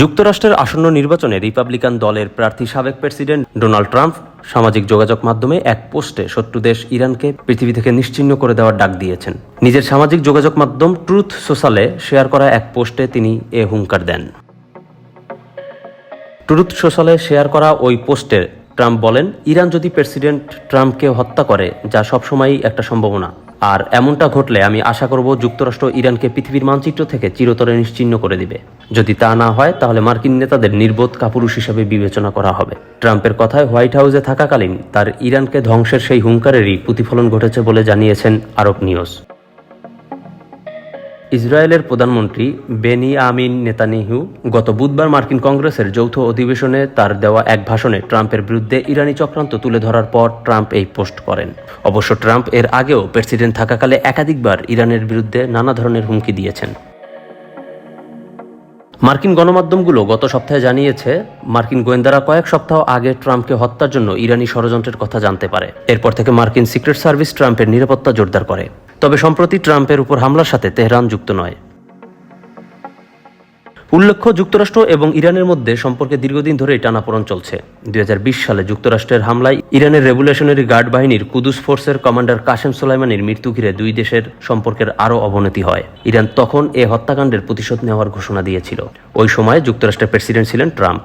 যুক্তরাষ্ট্রের আসন্ন নির্বাচনে রিপাবলিকান দলের প্রার্থী সাবেক প্রেসিডেন্ট ডোনাল্ড ট্রাম্প সামাজিক যোগাযোগ মাধ্যমে এক পোস্টে শত্রু দেশ ইরানকে পৃথিবী থেকে নিশ্চিহ্ন করে দেওয়ার ডাক দিয়েছেন। নিজের সামাজিক যোগাযোগ মাধ্যম ট্রুথ সোশ্যালে শেয়ার করা এক পোস্টে তিনি এ হুঙ্কার দেন। ট্রুথ সোশ্যালে শেয়ার করা ওই পোস্টে ট্রাম্প বলেন, ইরান যদি প্রেসিডেন্ট ট্রাম্পকে হত্যা করে, যা সবসময়ই একটা সম্ভাবনা, আর এমনটা ঘটলে আমি আশা করব যুক্তরাষ্ট্র ইরানকে পৃথিবীর মানচিত্র থেকে চিরতরে নিশ্চিহ্ন করে দিবে। যদি তা না হয় তাহলে মার্কিন নেতাদের নির্বোধ কাপুরুষ হিসেবে বিবেচনা করা হবে। ট্রাম্পের কথায় হোয়াইট হাউসে থাকাকালীন তার ইরানকে ধ্বংসের সেই হুঙ্কারেরই প্রতিফলন ঘটেছে বলে জানিয়েছেন আরব নিউজ। ইসরায়েলের প্রধানমন্ত্রী বেনিয়ামিন নেতানিয়াহু গত বুধবার মার্কিন কংগ্রেসের যৌথ অধিবেশনে তার দেওয়া এক ভাষণে ট্রাম্পের বিরুদ্ধে ইরানি চক্রান্ত তুলে ধরার পর ট্রাম্প এই পোস্ট করেন। অবশ্য ট্রাম্প এর আগেও প্রেসিডেন্ট থাকাকালে একাধিকবার ইরানের বিরুদ্ধে নানা ধরনের হুমকি দিয়েছেন। মার্কিন গণমাধ্যমগুলো গত সপ্তাহে জানিয়েছে, মার্কিন গোয়েন্দারা কয়েক সপ্তাহ আগে ট্রাম্পকে হত্যার জন্য ইরানি ষড়যন্ত্রের কথা জানতে পারে। এরপর থেকে মার্কিন সিক্রেট সার্ভিস ট্রাম্পের নিরাপত্তা জোরদার করে। তবে সম্প্রতি ট্রাম্পের উপর হামলার সাথে তেহরান যুক্ত নয়। উল্লেখ্য, যুক্তরাষ্ট্র এবং ইরানের মধ্যে সম্পর্কে দীর্ঘদিন ধরেই টানাপোড়েন চলছে। 2020 সালে যুক্তরাষ্ট্রের হামলায় ইরানের রেভলিউশনারি গার্ড বাহিনীর কুদুস ফোর্সের কমান্ডার কাসেম সোলাইমানির মৃত্যু ঘিরে দুই দেশের সম্পর্কের আরও অবনতি হয়। ইরান তখন এ হত্যাকাণ্ডের প্রতিশোধ নেওয়ার ঘোষণা দিয়েছিল। ওই সময় যুক্তরাষ্ট্রের প্রেসিডেন্ট ছিলেন ট্রাম্প।